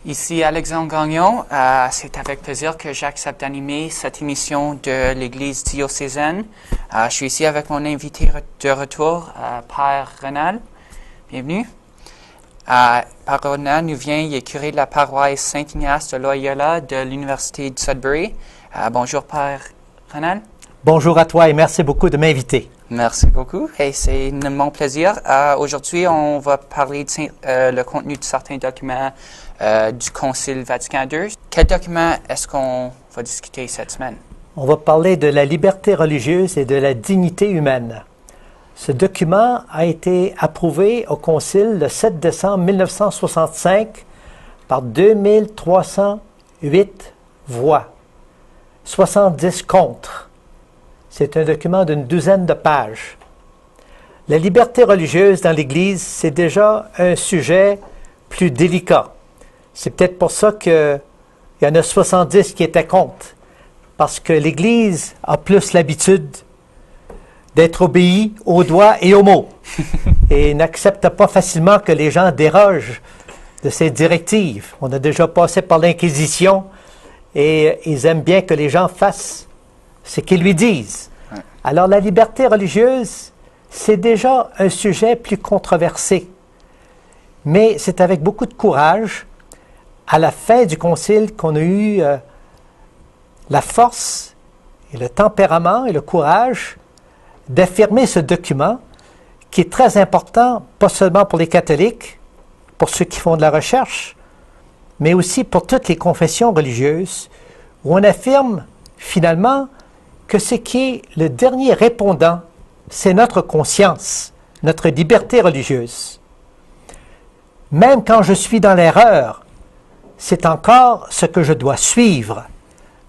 Ici Alexandre Gagnon. C'est avec plaisir que j'accepte d'animer cette émission de l'Église diocésaine. Je suis ici avec mon invité de retour, Père Renal. Bienvenue. Père Renal nous vient, il est curé de la paroisse Saint-Ignace de Loyola de l'Université de Sudbury. Bonjour Père Renal. Bonjour à toi et merci beaucoup de m'inviter. Merci beaucoup et c'est mon plaisir. Aujourd'hui, on va parler de le contenu de certains documents du Concile Vatican II. Quel document est-ce qu'on va discuter cette semaine? On va parler de la liberté religieuse et de la dignité humaine. Ce document a été approuvé au Concile le 7 décembre 1965 par 2308 voix, 70 contre. C'est un document d'une douzaine de pages. La liberté religieuse dans l'Église, c'est déjà un sujet plus délicat. C'est peut-être pour ça qu'il y en a 70 qui étaient contre, parce que l'Église a plus l'habitude d'être obéie aux doigts et aux mots, et n'accepte pas facilement que les gens dérogent de ces directives. On a déjà passé par l'Inquisition, et ils aiment bien que les gens fassent ce qu'ils lui disent. Alors la liberté religieuse, c'est déjà un sujet plus controversé. Mais c'est avec beaucoup de courage, à la fin du concile, qu'on a eu la force et le tempérament et le courage d'affirmer ce document qui est très important, pas seulement pour les catholiques, pour ceux qui font de la recherche, mais aussi pour toutes les confessions religieuses, où on affirme finalement que ce qui est le dernier répondant, c'est notre conscience, notre liberté religieuse. Même quand je suis dans l'erreur, c'est encore ce que je dois suivre.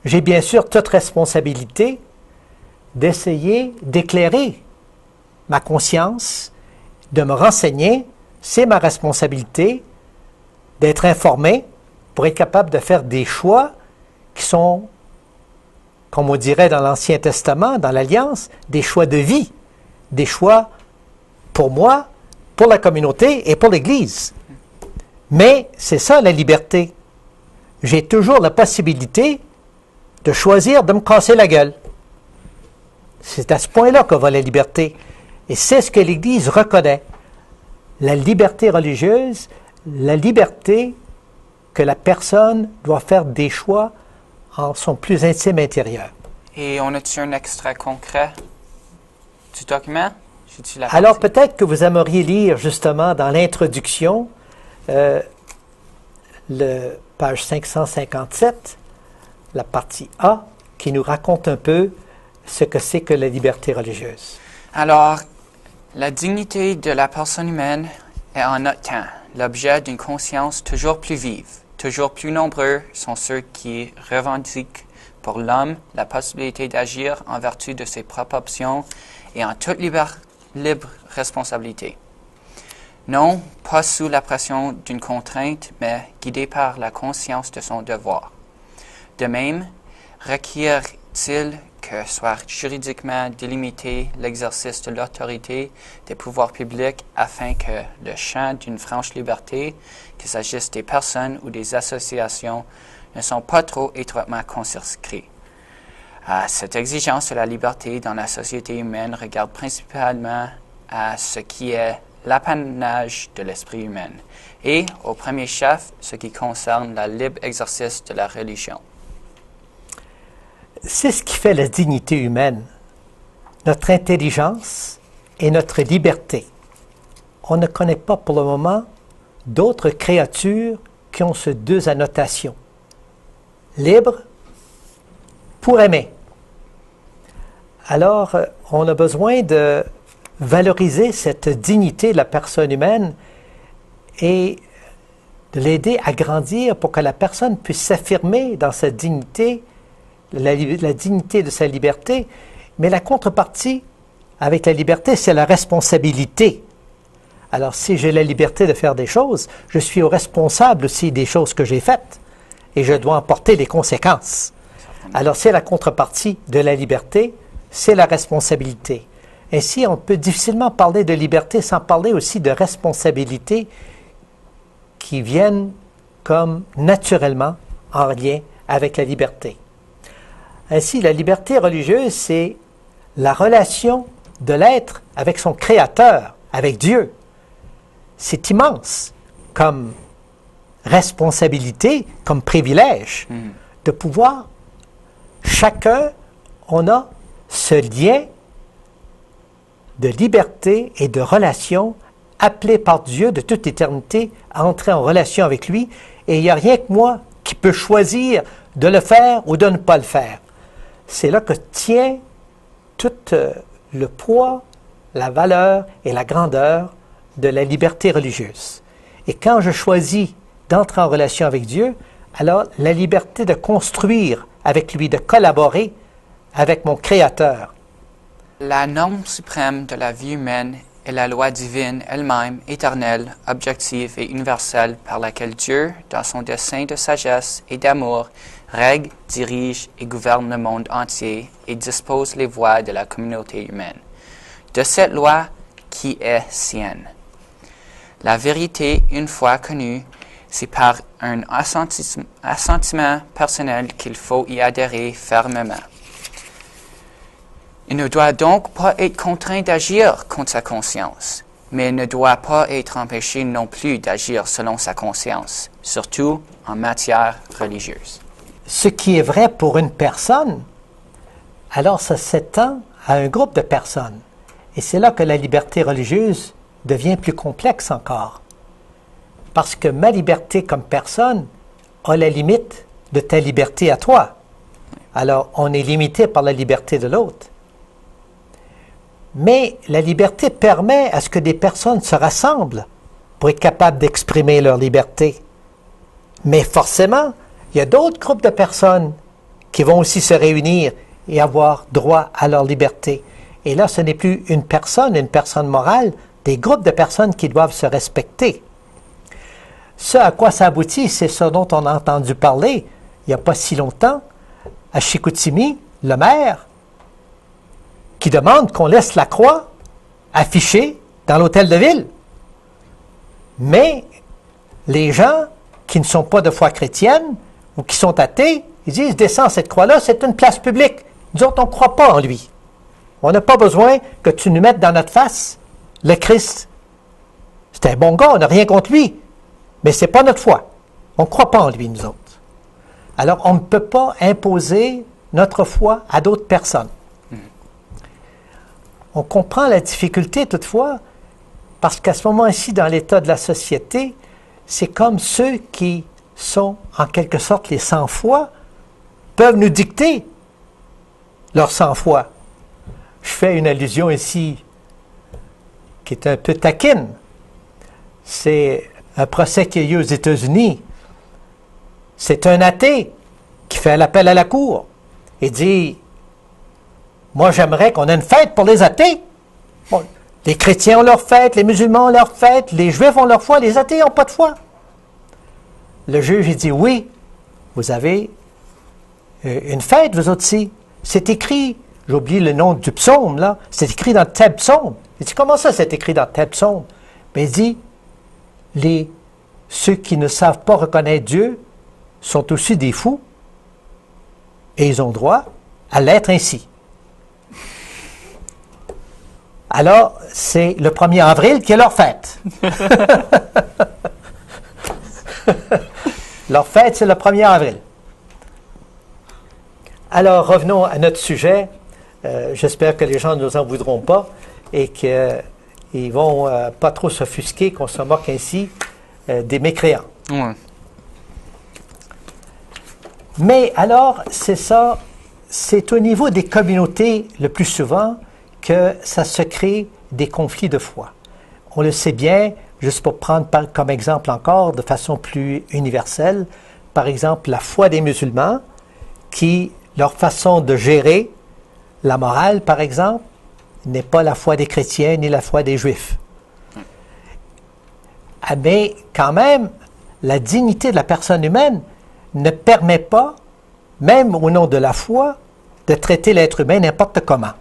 J'ai bien sûr toute responsabilité d'essayer d'éclairer ma conscience, de me renseigner. C'est ma responsabilité d'être informé pour être capable de faire des choix qui sont, comme on dirait dans l'Ancien Testament, dans l'Alliance, des choix de vie, des choix pour moi, pour la communauté et pour l'Église. Mais c'est ça la liberté. J'ai toujours la possibilité de choisir de me casser la gueule. C'est à ce point-là que va la liberté. Et c'est ce que l'Église reconnaît. La liberté religieuse, la liberté que la personne doit faire des choix en son plus intime intérieur. Et on a-t-il un extrait concret du document? Alors peut-être que vous aimeriez lire justement dans l'introduction le page 557, la partie A, qui nous raconte un peu ce que c'est que la liberté religieuse. Alors, la dignité de la personne humaine est en notre temps l'objet d'une conscience toujours plus vive. Toujours plus nombreux sont ceux qui revendiquent pour l'homme la possibilité d'agir en vertu de ses propres options et en toute libre responsabilité. Non pas sous la pression d'une contrainte, mais guidé par la conscience de son devoir. De même, requiert-il que soit juridiquement délimité l'exercice de l'autorité des pouvoirs publics afin que le champ d'une franche liberté, qu'il s'agisse des personnes ou des associations, ne sont pas trop étroitement circonscrits. Cette exigence de la liberté dans la société humaine regarde principalement à ce qui est l'apanage de l'esprit humain et, au premier chef, ce qui concerne le libre exercice de la religion. C'est ce qui fait la dignité humaine, notre intelligence et notre liberté. On ne connaît pas pour le moment d'autres créatures qui ont ces deux annotations. Libre pour aimer. Alors, on a besoin de valoriser cette dignité de la personne humaine et de l'aider à grandir pour que la personne puisse s'affirmer dans sa dignité, la dignité de sa liberté. Mais la contrepartie avec la liberté, c'est la responsabilité. Alors, si j'ai la liberté de faire des choses, je suis responsable aussi des choses que j'ai faites et je dois en porter les conséquences. Alors, c'est la contrepartie de la liberté, c'est la responsabilité. Ainsi, on peut difficilement parler de liberté sans parler aussi de responsabilité qui viennent comme naturellement en lien avec la liberté. Ainsi, la liberté religieuse, c'est la relation de l'être avec son Créateur, avec Dieu. C'est immense comme responsabilité, comme privilège, de pouvoir, chacun, on a ce lien de liberté et de relation appelé par Dieu de toute éternité à entrer en relation avec lui, et il n'y a rien que moi qui peut choisir de le faire ou de ne pas le faire. C'est là que tient tout le poids, la valeur et la grandeur de la liberté religieuse. Et quand je choisis d'entrer en relation avec Dieu, alors la liberté de construire avec lui, de collaborer avec mon Créateur. La norme suprême de la vie humaine est la loi divine elle-même, éternelle, objective et universelle par laquelle Dieu, dans son dessein de sagesse et d'amour, règle, dirige et gouverne le monde entier et dispose les voies de la communauté humaine. De cette loi qui est sienne. La vérité, une fois connue, c'est par un assentiment personnel qu'il faut y adhérer fermement. Il ne doit donc pas être contraint d'agir contre sa conscience, mais il ne doit pas être empêché non plus d'agir selon sa conscience, surtout en matière religieuse. Ce qui est vrai pour une personne, alors ça s'étend à un groupe de personnes. Et c'est là que la liberté religieuse devient plus complexe encore. Parce que ma liberté comme personne a la limite de ta liberté à toi. Alors, on est limité par la liberté de l'autre. Mais la liberté permet à ce que des personnes se rassemblent pour être capables d'exprimer leur liberté. Mais forcément, il y a d'autres groupes de personnes qui vont aussi se réunir et avoir droit à leur liberté. Et là, ce n'est plus une personne morale, des groupes de personnes qui doivent se respecter. Ce à quoi ça aboutit, c'est ce dont on a entendu parler il n'y a pas si longtemps, à Chicoutimi, le maire, qui demande qu'on laisse la croix affichée dans l'hôtel de ville. Mais les gens qui ne sont pas de foi chrétienne ou qui sont athées, ils disent « Descends cette croix-là, c'est une place publique. » Nous autres, on ne croit pas en lui. On n'a pas besoin que tu nous mettes dans notre face le Christ. C'est un bon gars, on n'a rien contre lui. Mais ce n'est pas notre foi. On ne croit pas en lui, nous autres. Alors, on ne peut pas imposer notre foi à d'autres personnes. On comprend la difficulté, toutefois, parce qu'à ce moment-ci, dans l'état de la société, c'est comme ceux qui sont, en quelque sorte, les sans-foi, peuvent nous dicter leur sang-foi. Je fais une allusion ici qui est un peu taquine. C'est un procès qui a eu aux États-Unis. C'est un athée qui fait l'appel à la cour et dit « Moi, j'aimerais qu'on ait une fête pour les athées. Bon, les chrétiens ont leur fête, les musulmans ont leur fête, les juifs ont leur foi, les athées n'ont pas de foi. » Le juge, il dit « Oui, vous avez une fête, vous aussi. C'est écrit, j'oublie le nom du psaume, là, c'est écrit dans tel psaume. » Il dit « Comment ça, c'est écrit dans tel psaume? » Mais il dit « Ceux qui ne savent pas reconnaître Dieu sont aussi des fous et ils ont droit à l'être ainsi. » Alors, c'est le 1er avril qui est leur fête. Leur fête, c'est le 1er avril. Alors, revenons à notre sujet. J'espère que les gens ne nous en voudront pas et qu'ils ne vont pas trop s'offusquer qu'on se moque ainsi des mécréants. Ouais. Mais alors, c'est ça, c'est au niveau des communautés le plus souvent que ça se crée des conflits de foi. On le sait bien, juste pour prendre comme exemple encore de façon plus universelle, par exemple la foi des musulmans, qui, leur façon de gérer la morale, par exemple, n'est pas la foi des chrétiens ni la foi des juifs. Mais quand même, la dignité de la personne humaine ne permet pas, même au nom de la foi, de traiter l'être humain n'importe comment.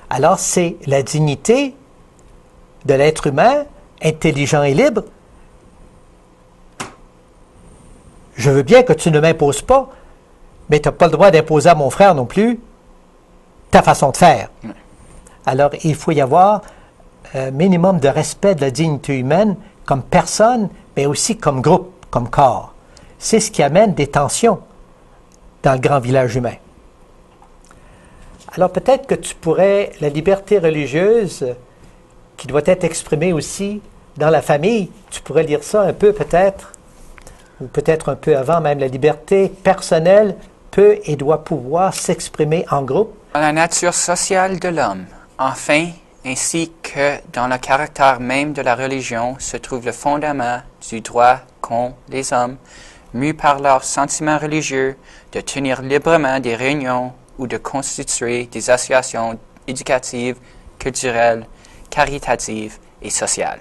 Alors, c'est la dignité de l'être humain, intelligent et libre, je veux bien que tu ne m'imposes pas, mais tu n'as pas le droit d'imposer à mon frère non plus ta façon de faire. Alors, il faut y avoir un minimum de respect de la dignité humaine comme personne, mais aussi comme groupe, comme corps. C'est ce qui amène des tensions dans le grand village humain. Alors, peut-être que tu pourrais, la liberté religieuse, qui doit être exprimée aussi dans la famille, tu pourrais lire ça un peu peut-être, ou peut-être un peu avant même, la liberté personnelle peut et doit pouvoir s'exprimer en groupe. Dans la nature sociale de l'homme, enfin, ainsi que dans le caractère même de la religion, se trouve le fondament du droit qu'ont les hommes, mus par leurs sentiments religieux, de tenir librement des réunions ou de constituer des associations éducatives, culturelles, caritatives et sociales.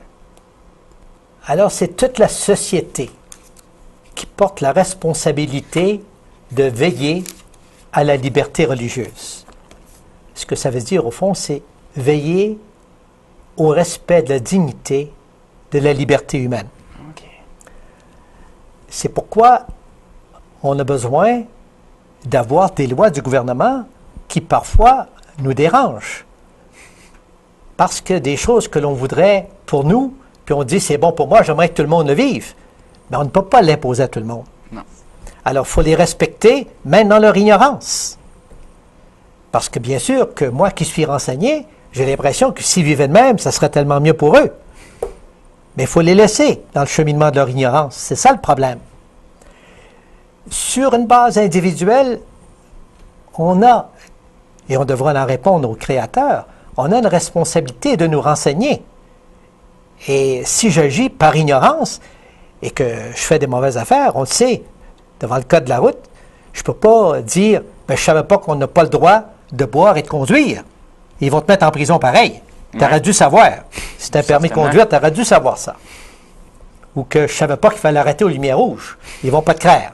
Alors, c'est toute la société qui porte la responsabilité de veiller à la liberté religieuse. Ce que ça veut dire, au fond, c'est veiller au respect de la dignité de la liberté humaine. Okay. C'est pourquoi on a besoin d'avoir des lois du gouvernement qui, parfois, nous dérangent. Parce que des choses que l'on voudrait pour nous, puis on dit, c'est bon pour moi, j'aimerais que tout le monde le vive. Mais on ne peut pas l'imposer à tout le monde. Non. Alors, il faut les respecter, même dans leur ignorance. Parce que, bien sûr, que moi qui suis renseigné, j'ai l'impression que s'ils vivaient de même, ça serait tellement mieux pour eux. Mais il faut les laisser dans le cheminement de leur ignorance. C'est ça le problème. Sur une base individuelle, on a, et on devra en répondre au Créateur, on a une responsabilité de nous renseigner. Et si j'agis par ignorance et que je fais des mauvaises affaires, on le sait, devant le code de la route, je ne peux pas dire « je ne savais pas qu'on n'a pas le droit de boire et de conduire. » Ils vont te mettre en prison pareil. Tu aurais dû savoir. Si tu as un permis de conduire, tu aurais dû savoir ça. Ou que je ne savais pas qu'il fallait arrêter aux lumières rouges. Ils ne vont pas te craindre.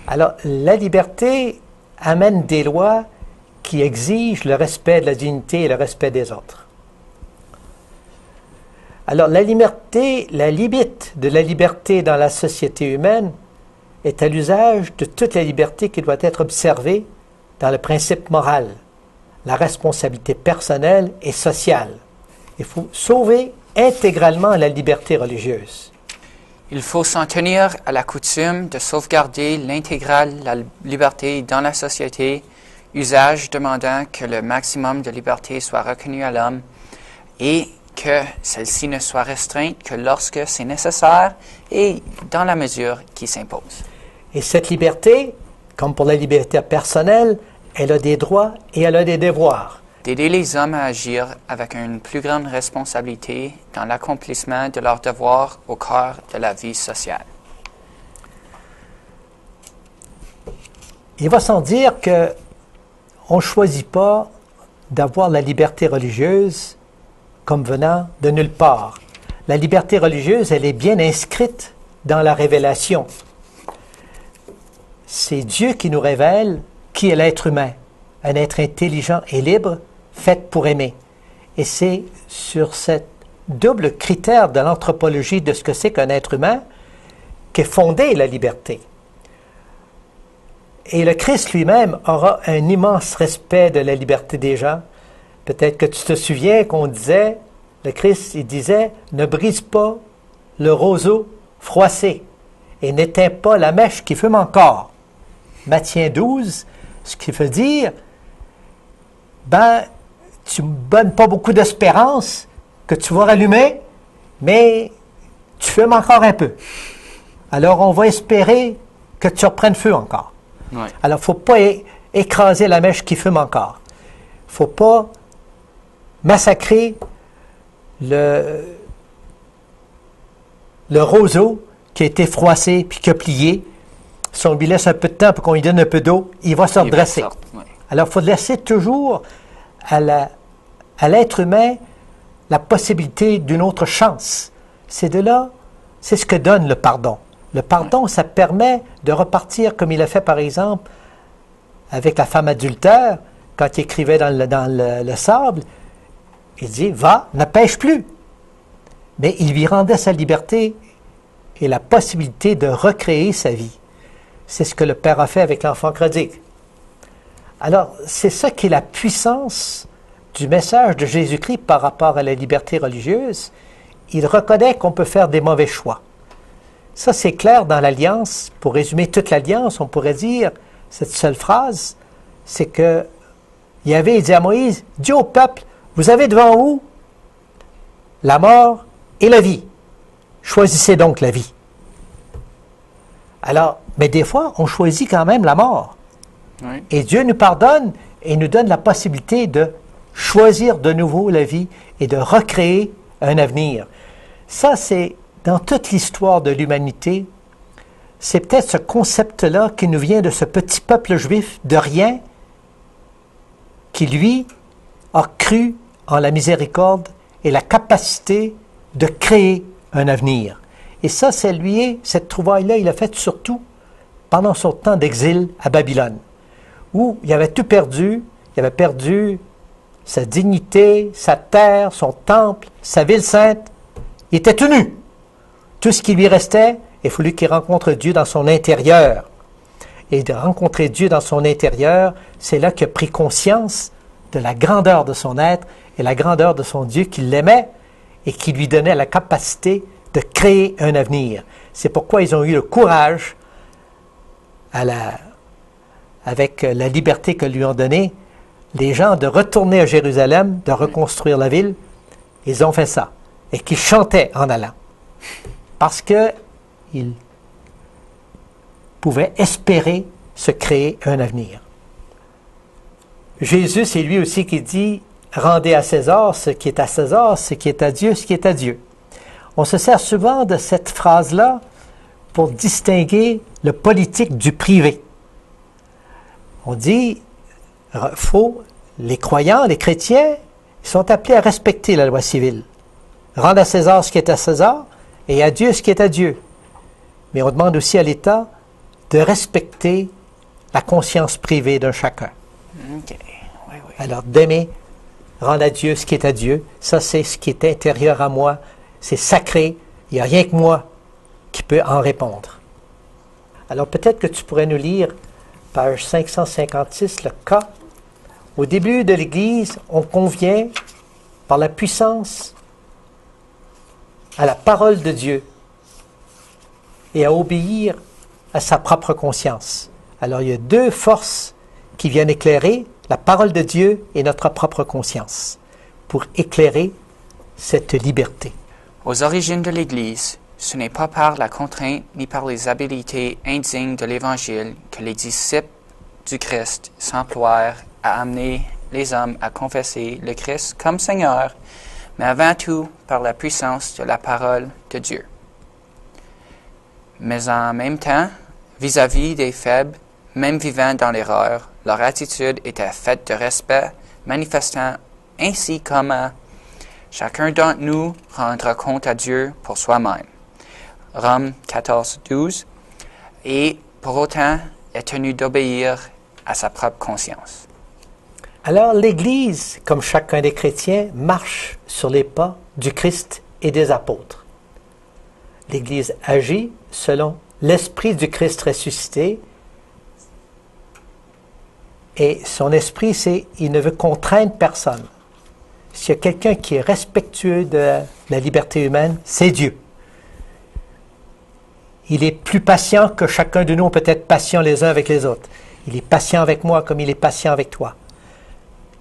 Alors, la liberté amène des lois qui exigent le respect de la dignité et le respect des autres. Alors, la limite de la liberté dans la société humaine est à l'usage de toute la liberté qui doit être observée dans le principe moral, la responsabilité personnelle et sociale. Il faut sauver intégralement la liberté religieuse. Il faut s'en tenir à la coutume de sauvegarder l'intégrale la liberté dans la société, usage demandant que le maximum de liberté soit reconnu à l'homme et que celle-ci ne soit restreinte que lorsque c'est nécessaire et dans la mesure qui s'impose. Et cette liberté, comme pour la liberté personnelle, elle a des droits et elle a des devoirs. D'aider les hommes à agir avec une plus grande responsabilité dans l'accomplissement de leurs devoirs au cœur de la vie sociale. Il va sans dire qu'on ne choisit pas d'avoir la liberté religieuse comme venant de nulle part. La liberté religieuse, elle est bien inscrite dans la révélation. C'est Dieu qui nous révèle qui est l'être humain, un être intelligent et libre, fait pour aimer. Et c'est sur ce double critère de l'anthropologie de ce que c'est qu'un être humain qu'est fondée la liberté. Et le Christ lui-même aura un immense respect de la liberté des gens. Peut-être que tu te souviens qu'on disait, le Christ, il disait, ne brise pas le roseau froissé et n'éteins pas la mèche qui fume encore. Matthieu 12, ce qui veut dire, tu ne me donnes pas beaucoup d'espérance que tu vas rallumer, mais tu fumes encore un peu. Alors, on va espérer que tu reprennes feu encore. Ouais. Alors, il ne faut pas écraser la mèche qui fume encore. Il ne faut pas massacrer le roseau qui a été froissé puis qui a plié. Si on lui laisse un peu de temps pour qu'on lui donne un peu d'eau, il va se redresser. Ouais. Alors, il faut laisser toujours à l'être humain la possibilité d'une autre chance. C'est ce que donne le pardon. Le pardon, ça permet de repartir comme il a fait, par exemple, avec la femme adultère, quand il écrivait dans le sable, il dit « Va, ne pêche plus ». Mais il lui rendait sa liberté et la possibilité de recréer sa vie. C'est ce que le Père a fait avec l'enfant prodigue. Alors, c'est ça qui est la puissance du message de Jésus-Christ par rapport à la liberté religieuse. Il reconnaît qu'on peut faire des mauvais choix. Ça, c'est clair dans l'Alliance. Pour résumer toute l'Alliance, on pourrait dire, cette seule phrase, c'est que Yahvé dit à Moïse, dis au peuple, vous avez devant vous la mort et la vie. Choisissez donc la vie. Alors, mais des fois, on choisit quand même la mort. Oui. Et Dieu nous pardonne et nous donne la possibilité de choisir de nouveau la vie et de recréer un avenir. Ça, c'est dans toute l'histoire de l'humanité, c'est peut-être ce concept-là qui nous vient de ce petit peuple juif de rien, qui, lui, a cru en la miséricorde et la capacité de créer un avenir. Et ça, c'est lui, cette trouvaille-là, il l'a faite surtout pendant son temps d'exil à Babylone, où il avait tout perdu. Il avait perdu sa dignité, sa terre, son temple, sa ville sainte. Il était tout nu. Tout ce qui lui restait, il fallut qu'il rencontre Dieu dans son intérieur. Et de rencontrer Dieu dans son intérieur, c'est là qu'il a pris conscience de la grandeur de son être et la grandeur de son Dieu qui l'aimait et qui lui donnait la capacité de créer un avenir. C'est pourquoi ils ont eu le courage, avec la liberté que lui ont donnée, les gens de retourner à Jérusalem, de reconstruire la ville. Ils ont fait ça. Et qu'ils chantaient en allant. Parce qu'ils pouvaient espérer se créer un avenir. Jésus, c'est lui aussi qui dit « Rendez à César ce qui est à César, ce qui est à Dieu, ce qui est à Dieu ». On se sert souvent de cette phrase-là pour distinguer le politique du privé. On dit, les croyants, les chrétiens, ils sont appelés à respecter la loi civile. Rendre à César ce qui est à César et à Dieu ce qui est à Dieu. Mais on demande aussi à l'État de respecter la conscience privée d'un chacun. Okay. Oui, oui. Alors, d'aimer, rendre à Dieu ce qui est à Dieu, ça c'est ce qui est intérieur à moi, c'est sacré, il n'y a rien que moi qui peut en répondre. Alors peut-être que tu pourrais nous lire, page 556, le cas. Au début de l'Église, on convient, par la puissance, à la parole de Dieu et à obéir à sa propre conscience. Alors il y a deux forces qui viennent éclairer, la parole de Dieu et notre propre conscience, pour éclairer cette liberté. Aux origines de l'Église, ce n'est pas par la contrainte ni par les habiletés indignes de l'Évangile que les disciples du Christ s'emploient à amener les hommes à confesser le Christ comme Seigneur, mais avant tout par la puissance de la parole de Dieu. Mais en même temps, vis-à-vis des faibles, même vivant dans l'erreur, leur attitude était faite de respect, manifestant ainsi comment chacun d'entre nous rendra compte à Dieu pour soi-même. Romains 14, 12. Et pour autant est tenu d'obéir à sa propre conscience. Alors l'Église, comme chacun des chrétiens, marche sur les pas du Christ et des apôtres. L'Église agit selon l'esprit du Christ ressuscité. Et son esprit, c'est il ne veut contraindre personne. S'il y a quelqu'un qui est respectueux de la liberté humaine, c'est Dieu. Il est plus patient que chacun de nous, peut être patient les uns avec les autres. Il est patient avec moi comme il est patient avec toi.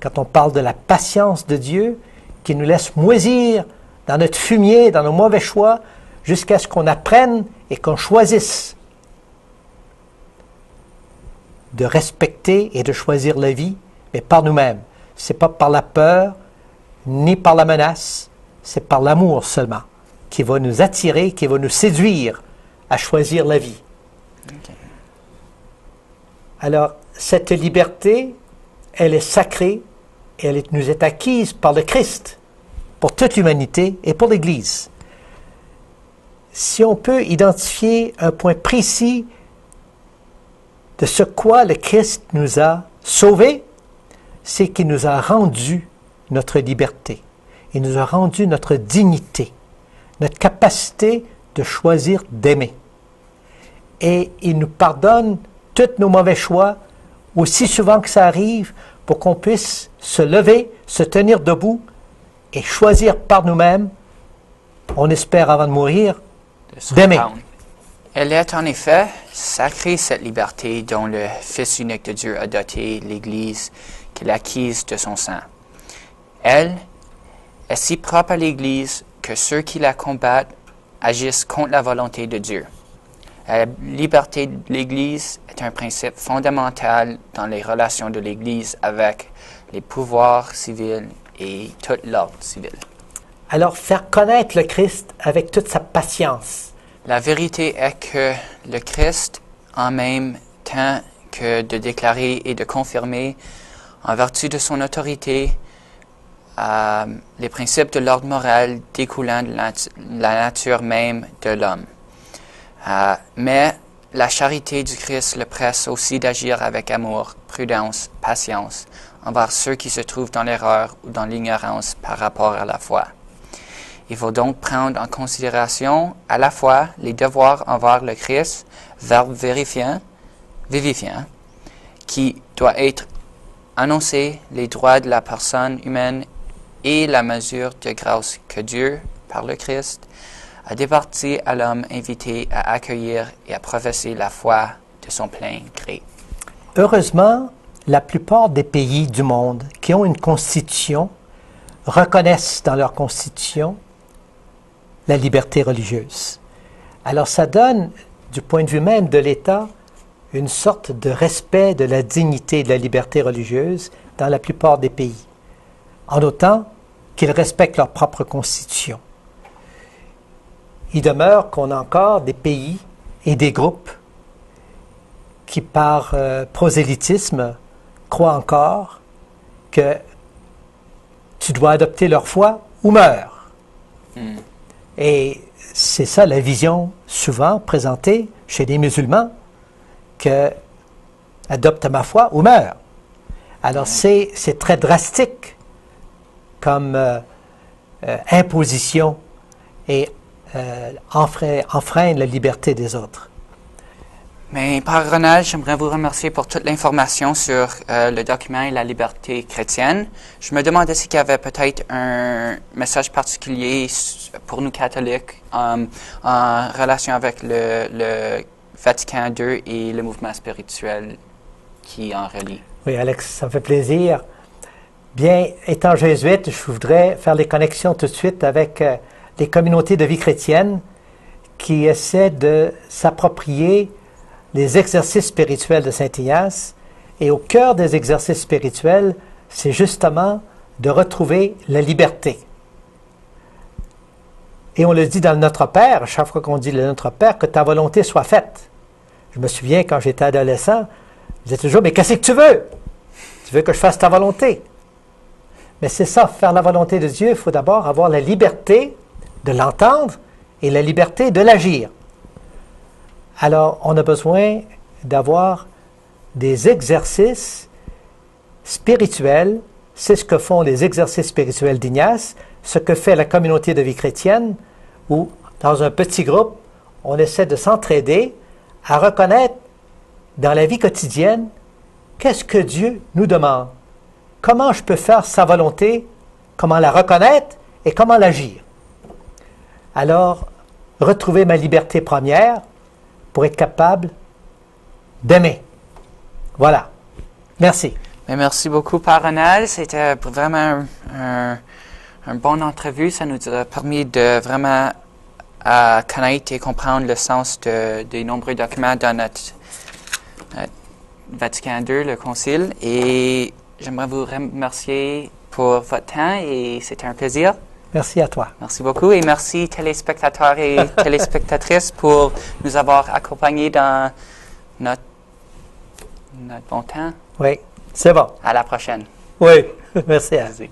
Quand on parle de la patience de Dieu, qui nous laisse moisir dans notre fumier, dans nos mauvais choix, jusqu'à ce qu'on apprenne et qu'on choisisse de respecter et de choisir la vie, mais par nous-mêmes. Ce n'est pas par la peur, ni par la menace, c'est par l'amour seulement, qui va nous attirer, qui va nous séduire à choisir la vie. Okay. Alors, cette liberté, elle est sacrée, et elle nous est acquise par le Christ, pour toute l'humanité et pour l'Église. Si on peut identifier un point précis de ce quoi le Christ nous a sauvés, c'est qu'il nous a rendu notre liberté. Il nous a rendu notre dignité, notre capacité de choisir d'aimer. Et il nous pardonne tous nos mauvais choix, aussi souvent que ça arrive, pour qu'on puisse se lever, se tenir debout et choisir par nous-mêmes, on espère avant de mourir, d'aimer. Elle est en effet sacrée, cette liberté dont le Fils unique de Dieu a doté l'Église qu'il a acquise de son sang. Elle est si propre à l'Église que ceux qui la combattent agissent contre la volonté de Dieu. La liberté de l'Église est un principe fondamental dans les relations de l'Église avec les pouvoirs civils et tout l'ordre civil. Alors, faire connaître le Christ avec toute sa patience. La vérité est que le Christ, en même temps que de déclarer et de confirmer, en vertu de son autorité, les principes de l'ordre moral découlant de la nature même de l'homme. Mais la charité du Christ le presse aussi d'agir avec amour, prudence, patience envers ceux qui se trouvent dans l'erreur ou dans l'ignorance par rapport à la foi. Il faut donc prendre en considération à la fois les devoirs envers le Christ, verbe vivifiant, qui doit être annoncé, les droits de la personne humaine et la mesure de grâce que Dieu, par le Christ, a départi à l'homme invité à accueillir et à professer la foi de son plein gré. Heureusement, la plupart des pays du monde qui ont une constitution reconnaissent dans leur constitution la liberté religieuse. Alors ça donne, du point de vue même de l'État, une sorte de respect de la dignité de la liberté religieuse dans la plupart des pays, en autant qu'ils respectent leur propre constitution. Il demeure qu'on a encore des pays et des groupes qui, par prosélytisme, croient encore que tu dois adopter leur foi ou meurs. Et c'est ça la vision souvent présentée chez les musulmans, que adopte ma foi ou meurs. Alors c'est très drastique comme imposition et enfreindre la liberté des autres. Mais Père Ronald, j'aimerais vous remercier pour toute l'information sur le document et la liberté chrétienne. Je me demandais s'il y avait peut-être un message particulier pour nous catholiques en relation avec le Vatican II et le mouvement spirituel qui en relie. Oui, Alex, ça me fait plaisir. Bien, étant jésuite, je voudrais faire les connexions tout de suite avec les communautés de vie chrétienne qui essaient de s'approprier les exercices spirituels de Saint Ignace. Et au cœur des exercices spirituels, c'est justement de retrouver la liberté. Et on le dit dans le Notre Père, chaque fois qu'on dit le Notre Père, que ta volonté soit faite. Je me souviens, quand j'étais adolescent, je disais toujours, mais qu'est-ce que tu veux? Tu veux que je fasse ta volonté? Mais c'est ça, faire la volonté de Dieu, il faut d'abord avoir la liberté de l'entendre et la liberté de l'agir. Alors, on a besoin d'avoir des exercices spirituels. C'est ce que font les exercices spirituels d'Ignace, ce que fait la communauté de vie chrétienne, où, dans un petit groupe, on essaie de s'entraider à reconnaître dans la vie quotidienne qu'est-ce que Dieu nous demande. Comment je peux faire sa volonté, comment la reconnaître et comment l'agir. Alors, retrouver ma liberté première pour être capable d'aimer. Voilà. Merci. Mais merci beaucoup, Père Ronald. C'était vraiment une bonne entrevue. Ça nous a permis de vraiment connaître et comprendre le sens des nombreux documents dans notre Vatican II, le Concile. Et j'aimerais vous remercier pour votre temps et c'était un plaisir. Merci à toi. Merci beaucoup et merci téléspectateurs et téléspectatrices pour nous avoir accompagnés dans notre bon temps. Oui, c'est bon. À la prochaine. Oui, merci. Vas-y.